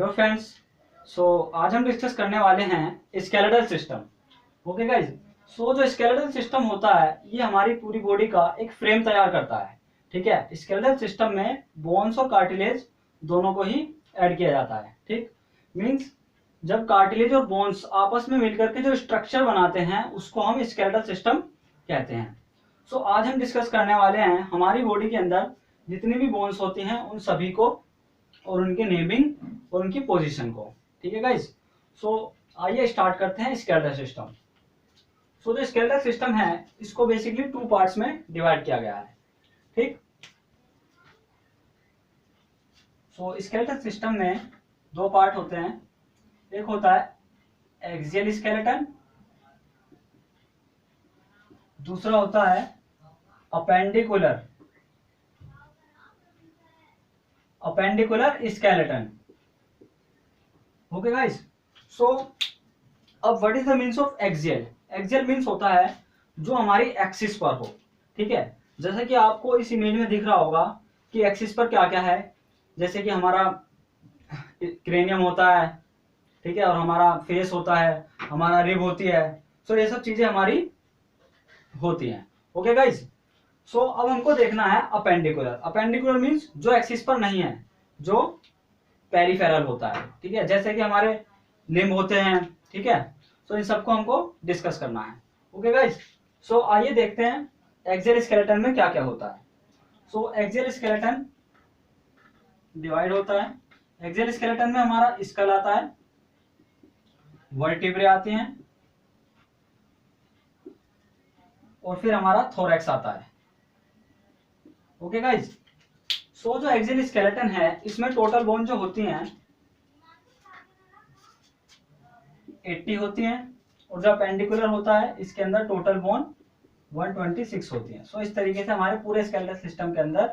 Hello friends. आज हम discuss करने वाले हैं स्केलेटल सिस्टम। Okay guys. जो स्केलेटल सिस्टम होता है ये हमारी पूरी बॉडी का एक फ्रेम तैयार करता है। ठीक है, स्केलेटल सिस्टम में बोन्स और कार्टिलेज दोनों को ही ऐड किया जाता है। ठीक, मींस जब कार्टिलेज और बोन्स आपस में मिलकर के जो स्ट्रक्चर बनाते हैं उसको हम स्केलेटल सिस्टम कहते हैं। आज हम डिस्कस करने वाले हैं हमारी बॉडी के अंदर जितनी भी बोन्स होती हैं उन सभी को और उनके नेमिंग और उनकी पोजीशन को। ठीक है गाइज। आइए स्टार्ट करते हैं स्केलेटल सिस्टम। जो स्केलेटल सिस्टम है इसको बेसिकली 2 पार्ट्स में डिवाइड किया गया है। ठीक, स्केलेटल सिस्टम में 2 पार्ट होते हैं। एक होता है एक्सियल स्केलेटन, दूसरा होता है अपेंडिकुलर स्केलेटन। Okay guys. अब what is the means of axial? Axial means होता है जो हमारी एक्सिस पर हो। ठीक है, जैसे कि आपको इस इमेज में दिख रहा होगा कि एक्सिस पर क्या क्या है। जैसे कि हमारा क्रेनियम होता है, ठीक है, और हमारा फेस होता है, हमारा रिब होती है। ये सब चीजें हमारी होती हैं। Okay guys. अब हमको देखना है अपेंडिकुलर। अपेंडिकुलर मीन्स जो एक्सिस पर नहीं है, जो पेरिफेरल होता है। ठीक है, जैसे कि हमारे लिम्ब होते हैं। ठीक है, इन सबको हमको डिस्कस करना है। Okay guys. आइए देखते हैं एक्सियल स्केलेटन में क्या क्या होता है। एक्सियल स्केलेटन डिवाइड होता है। एक्सियल स्केलेटन में हमारा स्कल आता है, वर्टिब्रे आती हैं और फिर हमारा थोरैक्स आता है। Okay guys. जो एक्सियल स्केलेटन है इसमें टोटल बोन जो होती हैं 80 होती हैं, और जो अपेंडिकुलर होता है इसके अंदर टोटल बोन 126 होती हैं। इस तरीके से हमारे पूरे स्केलेटल सिस्टम के अंदर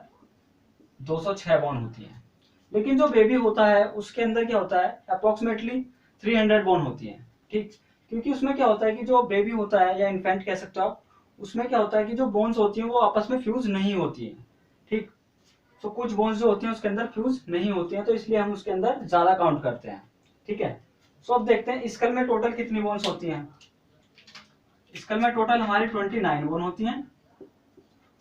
206 बोन होती हैं। लेकिन जो बेबी होता है उसके अंदर क्या होता है, अप्रोक्सीमेटली 300 बोन होती हैं। ठीक, क्योंकि उसमें क्या होता है कि जो बेबी होता है या इन्फेंट कह सकते हो आप, उसमें क्या होता है कि जो बोन्स होती हैं वो आपस में फ्यूज नहीं होती हैं। ठीक, कुछ बोन्स जो होती हैं उसके अंदर फ्यूज नहीं होती हैं, तो इसलिए हम उसके अंदर ज्यादा काउंट करते हैं। ठीक है, अब देखते हैं स्कल में टोटल कितनी बोन्स होती हैं। स्कल में टोटल हमारी 29 बोन होती हैं,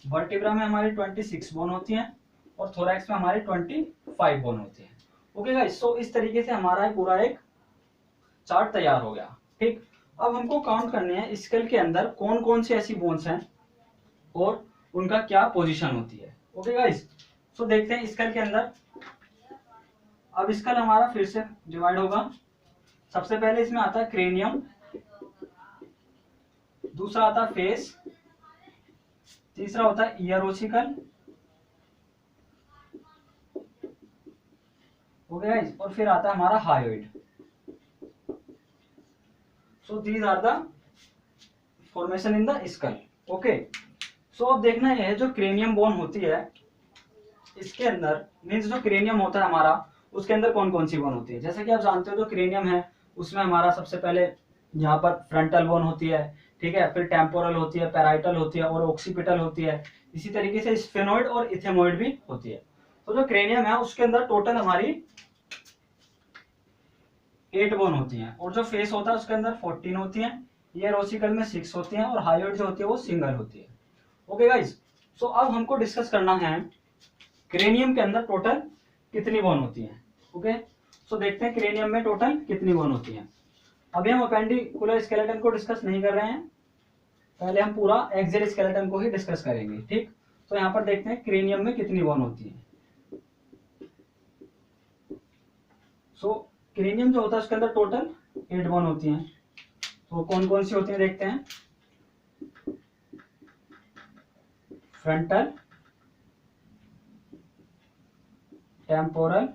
वर्टिब्रा में हमारी 26 बोन होती हैं और थोरैक्स में हमारी 25 बोन होती हैं। Okay guys. इस तरीके से हमारा पूरा एक चार्ट तैयार हो गया। ठीक, अब हमको काउंट करनी है स्कल के अंदर कौन कौन सी ऐसी बोन्स हैं और उनका क्या पोजीशन होती है। Okay guys. देखते हैं स्कल के अंदर। अब स्कल हमारा फिर से डिवाइड होगा। सबसे पहले इसमें आता है क्रेनियम, दूसरा आता है फेस, तीसरा होता है ईयर ओसिकल। ओके गाइस, और फिर आता है हमारा hyoid. These are the formation in the skull. Okay. अब देखना यह है जो क्रेनियम बोन होती है इसके अंदर, मीन्स जो क्रेनियम होता है हमारा उसके अंदर कौन कौन सी बोन होती है। जैसे कि आप जानते हो जो क्रेनियम है उसमें हमारा सबसे पहले यहाँ पर फ्रंटल बोन होती है। ठीक है, फिर टेम्पोरल होती है, पैराइटल होती है और ऑक्सीपिटल होती है। इसी तरीके से स्फेनोइड और इथेमोइड भी होती है। जो क्रेनियम है उसके अंदर टोटल हमारी 8 बोन होती हैं, और जो फेस होता है उसके अंदर 14 होती हैं, ईयर ओसिकल में 6 होती हैं और हायोइड जो होती है वो सिंगल होती है। Okay guys. अब हमको डिस्कस करना है क्रेनियम के अंदर टोटल कितनी बोन होती हैं। ओके, देखते हैं क्रेनियम में टोटल कितनी बोन होती हैं। अभी हम अपेंडिकुलर स्केलेटन को डिस्कस नहीं कर रहे हैं, पहले हम पूरा एक्सियल स्केलेटन को ही डिस्कस करेंगे। ठीक, यहाँ पर देखते हैं क्रेनियम में कितनी बोन होती है। क्रेनियम जो होता है उसके अंदर टोटल 8 बोन होती हैं। कौन कौन सी होती हैं देखते हैं। फ्रंटल, टेम्पोरल,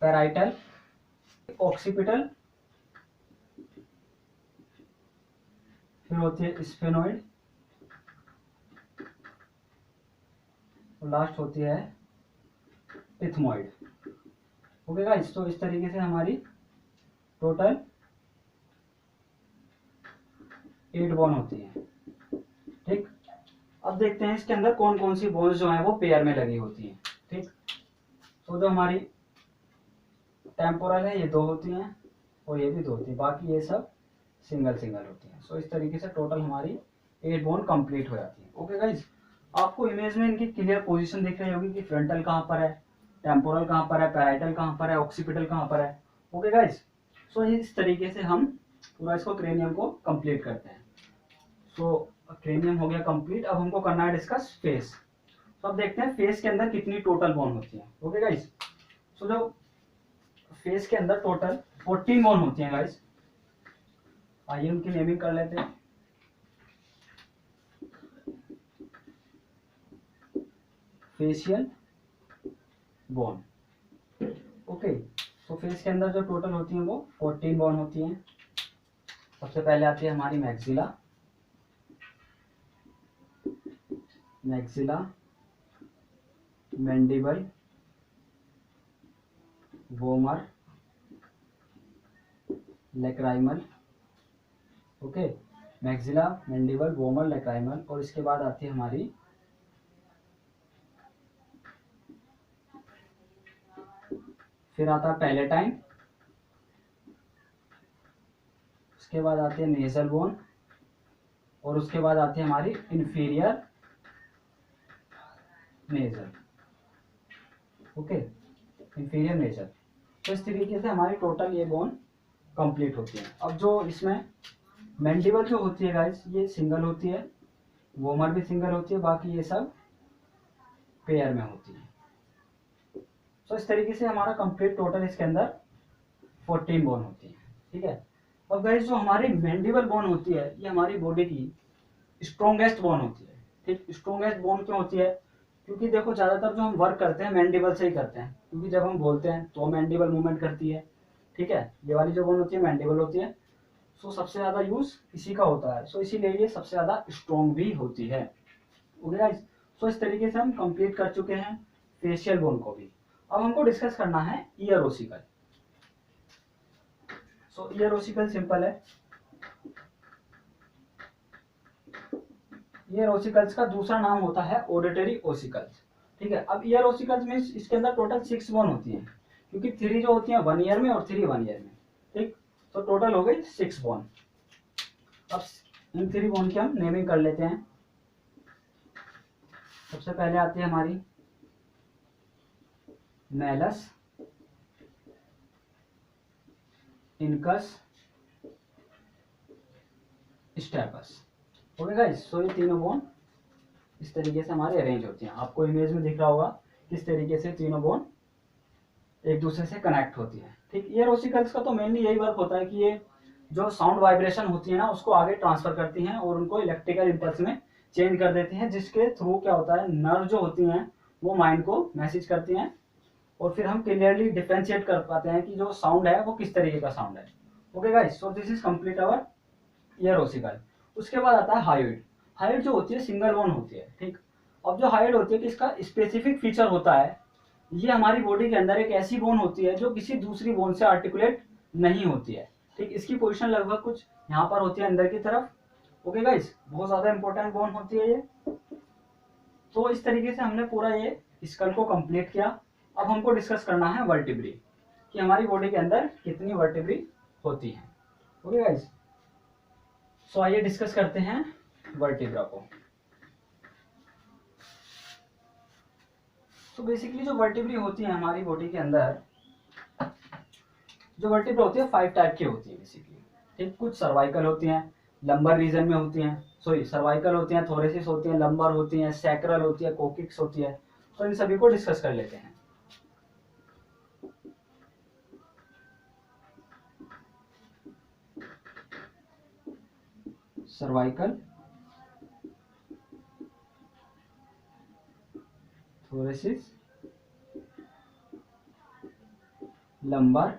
पैराइटल, ऑक्सीपिटल, फिर होती है स्फेनोइड और लास्ट होती है इथमोइड। Okay guys. इस तरीके से हमारी टोटल 8 बोन होती है। ठीक, अब देखते हैं इसके अंदर कौन कौन सी बोन्स जो है वो पेयर में लगी होती हैं। ठीक, सो जो हमारी टेम्पोरल है ये 2 होती हैं और ये भी 2 होती है, बाकी ये सब सिंगल सिंगल होती हैं। सो इस तरीके से टोटल हमारी 8 बोन कंप्लीट हो जाती है। ओके गाइज, आपको इमेज में इनकी क्लियर पोजीशन दिख रही होगी कि फ्रंटल कहाँ पर है, टेम्पोरल कहाँ पर है, पैराइटल कहाँ पर है, ऑक्सीपिटल कहाँ पर है। ओके गाइज, सो इस तरीके से हम पूरा इसको क्रेनियम को कंप्लीट करते हैं। सो क्रेनियम हो गया कंप्लीट। अब हमको करना है डिस्कस फेस। तो अब देखते हैं फेस के अंदर कितनी टोटल बोन होती है। ओके गाइज, सो जो फेस के अंदर टोटल 14 बोन होती हैं गाइज। आइए उनकी नेमिंग कर लेते हैं। Facial bone. ओके, तो फेस के अंदर जो टोटल होती हैं वो 14 बोन होती हैं। सबसे पहले आती है हमारी maxilla, mandible, vomer, lacrimal. Okay, maxilla, mandible, vomer, lacrimal. और इसके बाद आती है हमारी फिर आता है पैलेटाइन, उसके बाद आती है नेजल बोन और उसके बाद आती है हमारी inferior nasal. Okay, inferior nasal. तो इस तरीके से हमारी टोटल ये बोन कंप्लीट होती है। अब जो इसमें मैंडिबल जो होती है गाइस ये सिंगल होती है, वोमर भी सिंगल होती है, बाकी ये सब पेयर में होती है। तो इस तरीके से हमारा कंप्लीट टोटल इसके अंदर 14 बोन होती है। ठीक है, अब गाइस जो हमारी मैंडिबल बोन होती है ये हमारी बॉडी की स्ट्रॉन्गेस्ट बोन होती है। ठीक, स्ट्रॉन्गेस्ट बोन क्यों होती है? क्योंकि देखो ज्यादातर जो हम वर्क करते हैं मैंडिबल से ही करते हैं, क्योंकि जब हम बोलते हैं तो मैंडिबल मूवमेंट करती है। ठीक है, ये वाली जो बोन होती है मैंडिबल होती है। सो सबसे ज्यादा यूज इसी का होता है, सो इसीलिए ये सबसे ज्यादा स्ट्रॉन्ग भी होती है। ओके गाइस, सो इस तरीके से हम कंप्लीट कर चुके हैं फेशियल बोन को भी। अब हमको डिस्कस करना है ईयर ओसिकल। सो ईयर ओसिकल सिंपल है। ईयर ओसिकल्स का दूसरा नाम होता है ऑडिटरी ओसिकल्स। ठीक है, अब ईयर ओसिकल्स में इसके अंदर टोटल 6 बोन होती हैं, क्योंकि 3 जो होती हैं 1 ईयर में और 3 1 ईयर में। ठीक, तो टोटल हो गई 6 बोन। अब इन 3 बोन की हम नेमिंग कर लेते हैं। सबसे पहले आती है हमारी malleus, incus, stapes. Okay guys, so ये तीनों बोन इस तरीके से हमारे अरेंज होती हैं। आपको इमेज में दिख रहा होगा किस तरीके से तीनों बोन एक दूसरे से कनेक्ट होती है। ठीक, ईयर ओसिकल्स का तो मेनली यही वर्क होता है कि ये जो साउंड वाइब्रेशन होती है ना उसको आगे ट्रांसफर करती हैं और उनको इलेक्ट्रिकल इंपल्स में चेंज कर देती हैं, जिसके थ्रू क्या होता है नर्व जो होती हैं वो माइंड को मैसेज करती हैं और फिर हम क्लियरली डिफरेंशिएट कर पाते हैं कि जो साउंड है वो किस तरीके का साउंड है। Okay guys, so this is complete our year ossicle. उसके बाद आता है हायोइड। हायोइड जो होती है सिंगल बोन होती है। ठीक, अब जो हायोइड होती है कि इसका स्पेसिफिक फीचर होता है, ये हमारी बॉडी के अंदर एक ऐसी बोन होती है जो किसी दूसरी बोन से आर्टिकुलेट नहीं होती है। ठीक, इसकी पोजीशन लगभग कुछ यहाँ पर होती है अंदर की तरफ। ओके गाइस, बहुत ज्यादा इंपॉर्टेंट बोन होती है ये। तो इस तरीके से हमने पूरा ये स्कल को कंप्लीट किया। अब हमको डिस्कस करना है वर्टिब्री, कि हमारी बॉडी के अंदर कितनी वर्टिब्री होती है। ओके गाइस, सो आइए डिस्कस करते हैं वर्टिब्रा को। तो बेसिकली जो वर्टिब्री होती है हमारी बॉडी के अंदर, जो वर्टिब्रा होती है 5 टाइप की होती है बेसिकली। ठीक, कुछ सर्वाइकल होती हैं, लंबर रीजन में होती हैं, सॉरी सर्वाइकल होती हैं, थोरेसिस होती हैं, लंबर होती हैं, सैक्रल होती है, कोकिक्स होती है। तो इन सभी को डिस्कस कर लेते हैं। Cervical, thoracic, lumbar,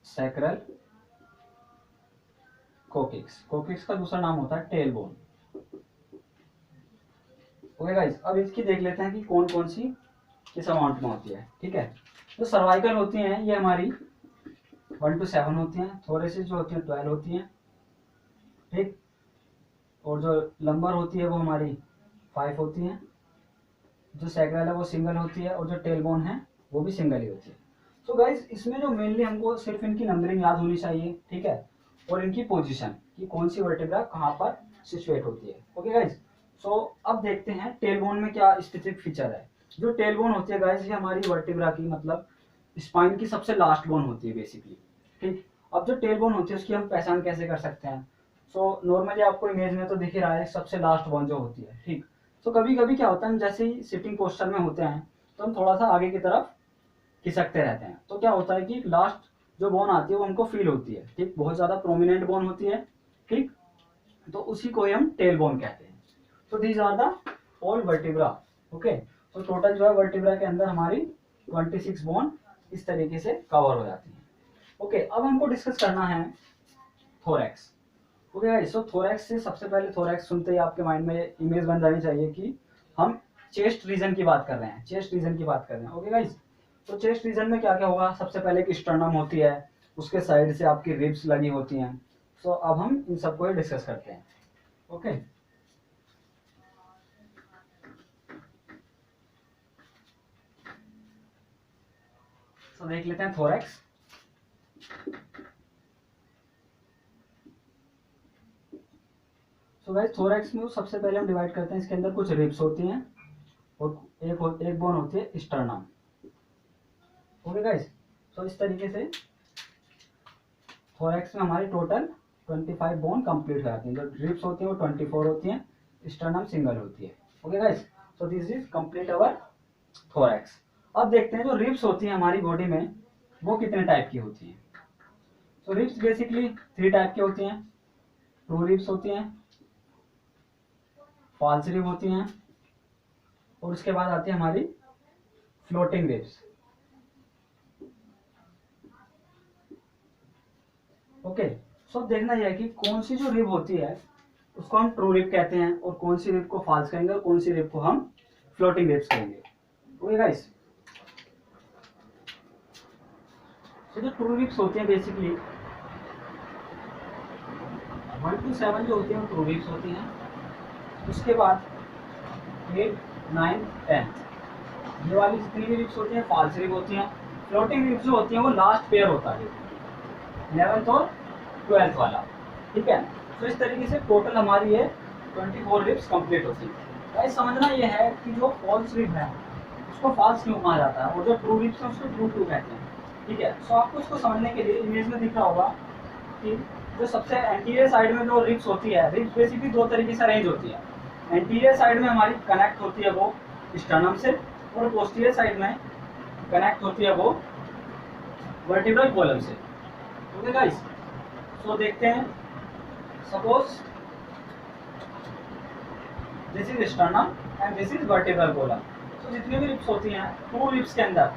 sacral, coccyx. Coccyx का दूसरा नाम होता है टेल बोन। ओके गाइस, अब इसकी देख लेते हैं कि कौन कौन सी किस अमाउंट में होती है। ठीक है, जो सर्वाइकल होती हैं ये हमारी 1 to 7 होती हैं, थोरेसिस जो होती है 12 होती हैं। ठीक, और जो लंबर होती है वो हमारी 5 होती हैं, जो सैक्रल है वो सिंगल होती है और जो टेल बोन है वो भी सिंगल ही होती है। सो गाइज इसमें जो मेनली हमको सिर्फ इनकी नंबरिंग याद होनी चाहिए, ठीक है, और इनकी पोजीशन कि कौन सी वर्टिब्रा कहाँ पर सिचुएट होती है। ओके गाइज, सो अब देखते हैं टेल बोन में क्या स्पेसिफिक फीचर है। जो टेल बोन होती है गाइज ये हमारी वर्टिब्रा की मतलब स्पाइन की सबसे लास्ट बोन होती है बेसिकली, ठीक। अब जो टेल बोन होती है उसकी हम पहचान कैसे कर सकते हैं। सो नॉर्मली आपको इमेज में तो दिख ही रहा है सबसे लास्ट बोन जो होती है, ठीक। तो कभी कभी क्या होता है हम जैसे ही सिटिंग पोस्चर में होते हैं तो हम थोड़ा सा आगे की तरफ खिसकते रहते हैं, तो क्या होता है कि लास्ट जो बोन आती है वो हमको फील होती है, ठीक, बहुत ज्यादा प्रोमिनेंट बोन होती है, ठीक, तो उसी को ही हम टेल बोन कहते हैं। तो these are the all vertebra. Okay, तो टोटल जो है वर्टिब्रा के अंदर हमारी 26 बोन इस तरीके से कवर हो जाती है। ओके, अब हमको डिस्कस करना है थोरैक्स। ओके गाइस, सो थोरैक्स से सबसे पहले थोरैक्स सुनते ही आपके माइंड में इमेज बन जानी चाहिए कि हम चेस्ट रीजन की बात कर रहे हैं, चेस्ट रीजन की बात कर रहे हैं। ओके गाइस, तो चेस्ट रीजन में क्या क्या होगा, सबसे पहले एक स्टर्नम होती है, उसके साइड से आपकी रिब्स लगी होती हैं। सो अब हम इन सबको डिस्कस करते हैं। ओके, तो देख लेते हैं थोरैक्स। तो गाइस थोरैक्स में सबसे पहले हम डिवाइड करते हैं, इसके अंदर कुछ रिब्स होती हैं और एक बोन होती है स्टर्नम। ओके गाइस, तो इस तरीके से थोरैक्स में हमारी टोटल 25 बोन कंप्लीट हो जाती हैं। जो रिब्स होती हैं वो 24 होती हैं, स्टर्नम सिंगल होती है। Okay guys, so this is complete our thorax. अब देखते हैं जो रिब्स होती हैं हमारी बॉडी में वो कितने टाइप की होती हैं। तो रिब्स बेसिकली 3 टाइप की होती हैं। ट्रू रिब्स होती हैं, फॉल्स रिब होती हैं और उसके बाद आती है हमारी फ्लोटिंग रिब्स। ओके, सो देखना यह है कि कौन सी जो रिब होती है उसको हम ट्रू रिब कहते हैं और कौन सी रिब को फॉल्स कहेंगे और कौन सी रिब को हम फ्लोटिंग रिब्स कहेंगे। ओके गाइस, तो जो ट्रू रिब्स होती हैं बेसिकली 1 to 7 जो होती हैं वो ट्रू रिब्स होती हैं। उसके बाद 8, 9, 10 ये वाली जितनी भी रिब्स होती हैं फॉल्स रिब होती हैं। फ्लोटिंग रिब्स जो होती हैं वो लास्ट पेयर होता है 11th और 12th वाला, ठीक है। तो इस तरीके से टोटल हमारी ये 24 रिब्स कंप्लीट होती है। गाइस समझना ये है कि जो फॉल्स रिब है उसको फॉल्स क्यों कहा जाता है और जो ट्रू रिब्स है उसको ट्रू क्यों कहते हैं, ठीक है। सो आपको इसको समझने के लिए इमेज में दिख रहा होगा कि जो सबसे एंटीरियर साइड में जो रिब्स होती है, रिब्स बेसिकली 2 तरीके से अरेंज होती है। एंटीरियर साइड में हमारी कनेक्ट होती है वो स्टर्नम से और पोस्टीरियर साइड में कनेक्ट होती है वो वर्टिब्रल कॉलम से। ओके गाइस, सो देखते हैं, suppose this is sternum and this is vertebral column. तो जितनी भी रिब्स होती हैं टू रिब्स के अंदर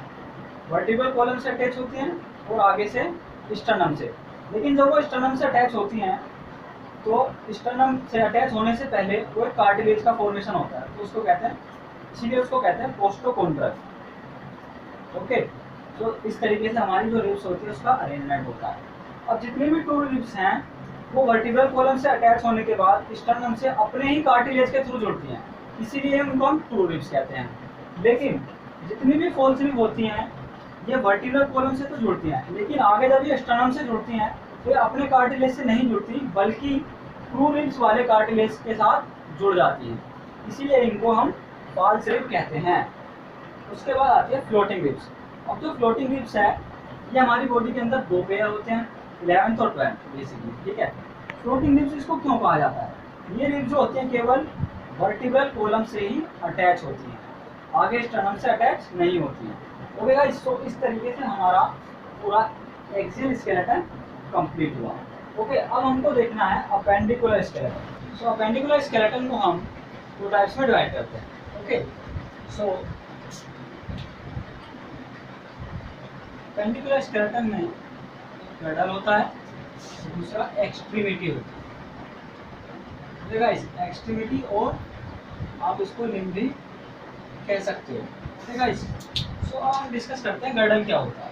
वर्टिब्रल कॉलम से अटैच होती हैं और आगे से स्टर्नम से। लेकिन जब वो स्टर्नम से अटैच होती हैं तो स्टर्नम से अटैच होने से पहले वो एक कार्टिलेज का फॉर्मेशन होता है, तो उसको कहते हैं, इसीलिए उसको कहते हैं पोस्टोकोंड्रल। ओके, तो इस तरीके से हमारी जो रिब्स होती है उसका अरेंजमेंट होता है। अब जितने भी टू रिब्स हैं वो वर्टिब्रल कॉलम से अटैच होने के बाद स्टर्नम से अपने ही कार्टिलेज के थ्रू जुड़ती हैं, इसीलिए उनको हम टू रिब्स कहते हैं। लेकिन जितनी भी फॉल्स रिब होती हैं ये वर्टिब्रल कॉलम से तो जुड़ती हैं, लेकिन आगे जब ये स्टर्नम से जुड़ती हैं तो ये अपने कार्टिलेज से नहीं जुड़ती बल्कि ट्रू रिब्स वाले कार्टिलेज के साथ जुड़ जाती हैं, इसीलिए इनको हम फॉल्स रिब कहते हैं। उसके बाद आती है फ्लोटिंग रिब्स। अब जो फ्लोटिंग रिब्स है ये हमारी बॉडी के अंदर 2 पेयर होते हैं, 11th और 12th बेसिकली, ठीक है। फ्लोटिंग रिब्स इसको क्यों कहा जाता है, ये रिब्स जो होती हैं केवल वर्टिब्रल कॉलम से ही अटैच होती हैं, आगे स्टर्नम से अटैच नहीं होती हैं। ओके गाइस, तो इस तरीके से हमारा पूरा एक्सियल स्केलेटन कंप्लीट हुआ। ओके, अब हमको देखना है अपेंडिकुलर स्केलेटन। सो अपेंडिकुलर स्केलेटन को हम 2 टाइप्स में डिवाइड करते हैं। ओके, सो अपेंडिकुलर स्केलेटन में क्रडल होता है, दूसरा एक्सट्रीमिटी होती है। तो गाइस एक्सट्रीमिटी और आप इसको लिम्ब भी कह सकते हो। ठीक है गाइस, सो अब हम डिस्कस करते हैं गर्डल क्या होता है।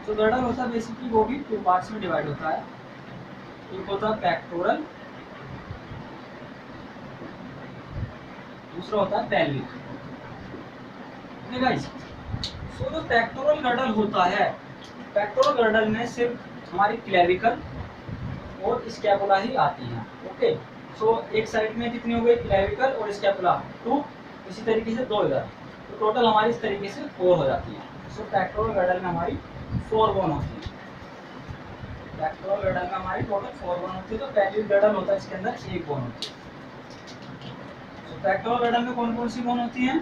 तो गर्डल होता है बेसिकली वो भी 2 पार्ट्स में डिवाइड होता है। एक होता है पेक्टोरल, दूसरा होता है पेल्विक। ओके गाइस, सो जो पेक्टोरल गर्डल होता है, पेक्टोरल गर्डल में सिर्फ हमारी क्लेविकल और स्कैपुला ही आती हैं। ओके, सो एक साइड में कितनी हो गई, क्लेविकल और स्कैपुला 2, इसी तरीके से 2 इधर, तो टोटल हमारी इस तरीके से 4 हो जाती है। सो पेक्टोरल गर्डल में हमारी 4 बोन होती है। पेक्टोरल गर्डल में हमारी टोटल 4 बोन होती है। तो पेल्विक गर्डल होता है, इसके अंदर 1 बोन होती है। सो पेक्टोरल गर्डल में कौन कौन सी बोन होती हैं,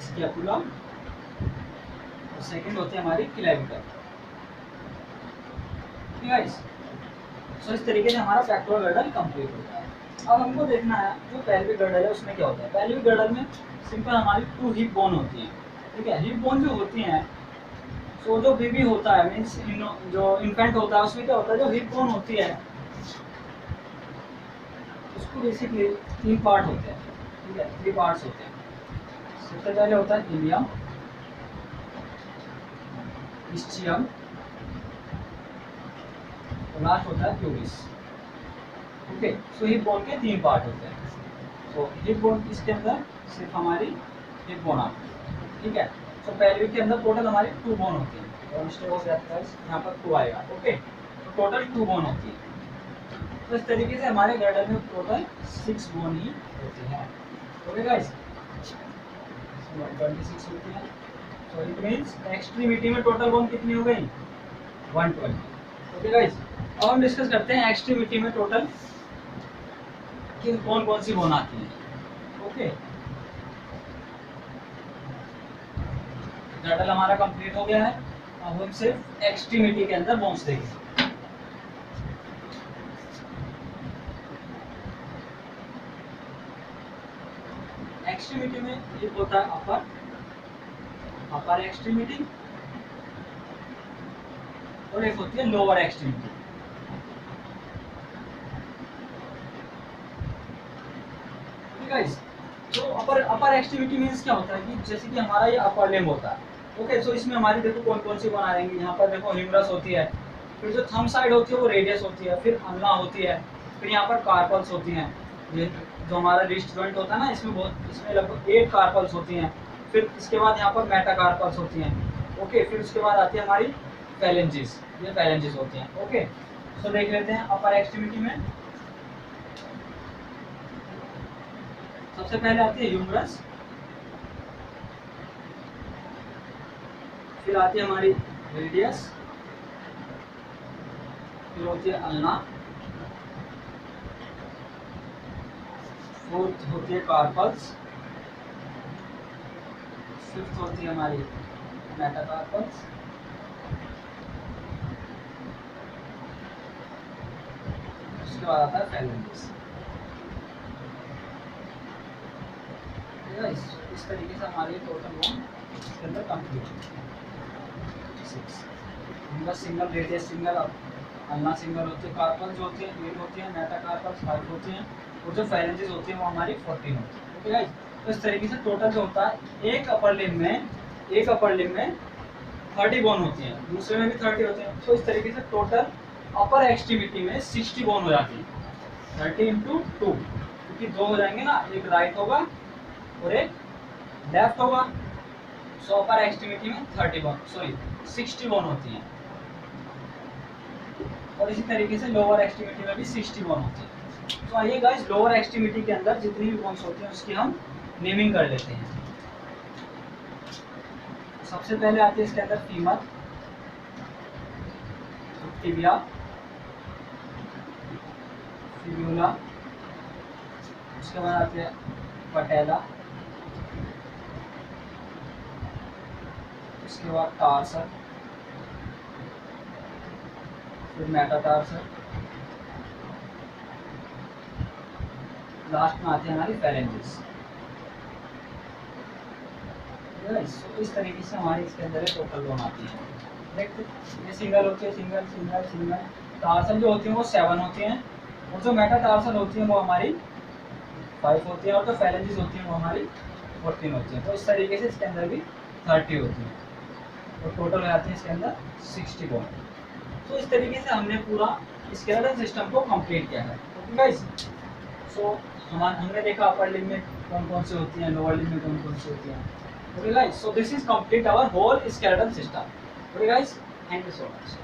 स्कैपुला और सेकंड होती है हमारी क्लेविकल। ठीक है गाइस, सो इस तरीके से हमारा पेक्टोरल गर्डल कंप्लीट होता है। अब हमको देखना है जो पेल्विक गर्डल है उसमें क्या होता है। पेल्विक गर्डल में सिंपल हमारी 2 हिप बोन होती हैं। ठीक है, हिप बोन जो होती हैं, सो जो बेबी होता है मीन्स जो इन्फेंट होता है उसमें क्या होता है, जो हिप बोन होती है उसको बेसिकली 3 पार्ट होते हैं। ठीक है, 3 पार्ट्स होते हैं। सबसे पहले होता है इलियम, इस्चियम, लास्ट होता है प्यूबिस। ओके, सो हिप बोन के 3 पार्ट होते हैं। तो हिप बोन इसके अंदर सिर्फ हमारी हिप बोन आती है। ठीक है, तो पेल्विक के अंदर टोटल हमारी 2 बोन होती है। और मिस्टेक हो गया था, यहाँ पर 2 आएगा। ओके, तो टोटल 2 बोन होती है। तो इस तरीके से हमारे गर्डल में टोटल 6 बोन ही होती है। ओके गाइस, 126 होती है। तो इट मींस एक्सट्रीमिटी में टोटल बोन कितनी हो गई, 120। ओके गाइस, अब हम डिस्कस करते हैं एक्सट्रीमिटी में टोटल किन कौन कौन सी बोन आती है। ओके, गर्डल हमारा कंप्लीट हो गया है। अब हम सिर्फ एक्सट्रीमिटी के अंदर बोन्स देखेंगे। एक्सट्रीमिटी में एक होता है अपर एक्सट्रीमिटी और एक होती है लोअर एक्सट्रीमिटी। गाइस, तो अपर एक्सट्रीमिटी मींस क्या होता है कि जैसे कि हमारा ये अपर लिम्ब होता है। ओके, सो इसमें हमारी देखो कौन कौन सी बोन आ जाएंगी। यहाँ पर देखो ह्यूमरस होती है, फिर जो थंब साइड होती है वो रेडियस होती है, फिर अल्ना होती है, फिर यहाँ पर कार्पल्स होती हैं। ये जो हमारा रिस्ट जॉइंट होता है ना, इसमें लगभग 8 कार्पल्स होती हैं। फिर इसके बाद यहाँ पर मेटाकार्पल्स होती हैं। ओके, फिर उसके बाद आती है हमारी फैलेंजिस, ये फैलेंजिस होती हैं। ओके, सो देख लेते हैं अपर एक्सट्रीमिटी में सबसे पहले आती है ह्यूमरस, फिर आती है हमारी रेडियस, फिर होती है अल्ना, फोर्थ होती है कार्पल्स, फिफ्थ होती है हमारी मेटाकार्पल्स, उसके बाद आता है फैलेंजिस। इस तरीके से हमारी टोटल बोन इसके अंदर कंप्लीट है। Single radius single, ulna single होती है, कार्पल जो होती है 8 होती है, मेटाकार्पल्स 5 होती हैं, और जो फैलेंजिस होती है वो हमारी 14 होती है। ओके गाइस, तो इस तरीके से टोटल जो होता है एक अपर लिम्ब में 30 बोन होती हैं, दूसरे में भी 30 होते हैं। तो इस तरीके से टोटल अपर एक्सट्रीमिटी में 60 बोन हो जाती है। 30 × 2, क्योंकि 2 हो जाएंगे ना, एक राइट होगा और एक लेफ्ट होगा। सो अपर एक्सट्रीमिटी में 60 बोन होती हैं, और इसी तरीके से लोअर एक्सट्रीमिटी में भी 60 बोन होती है। तो आइए गाइस, लोअर एक्सट्रीमिटी के अंदर जितनी भी बोन्स होती हैं उसकी हम नेमिंग कर लेते हैं। सबसे पहले आती है इसके अंदर फीमर, टिबिया, फिब्यूला, उसके बाद आते हैं पटेला, उसके बाद टार्सर, फिर मेटाटार्सर, लास्ट में आती है हमारी फैलेंजिस। इस तरीके से हमारी इसके अंदर टोटल बोन आती है। देखते ये सिंगल होती है, सिंगल सिंगल सिंगल। टार्सल जो होती है वो 7 होती हैं, और जो मेटाटार्सल होती है वो हमारी 5 होती है, और जो फैलेंजिस होती है वो हमारी 14 होती है। तो इस तरीके से इसके अंदर भी 30 होती है, और टोटल हो जाती है इसके अंदर 60 बोन। तो इस तरीके से हमने पूरा स्केलेटल सिस्टम को कंप्लीट किया है। ओके गाइस, सो हमने देखा अपर लिम्ब में कौन कौन से होती हैं, नोवालिन में कौन कौन से होती हैं। Okay guys, so this is complete our whole skeletal system. Okay guys, thank you so much.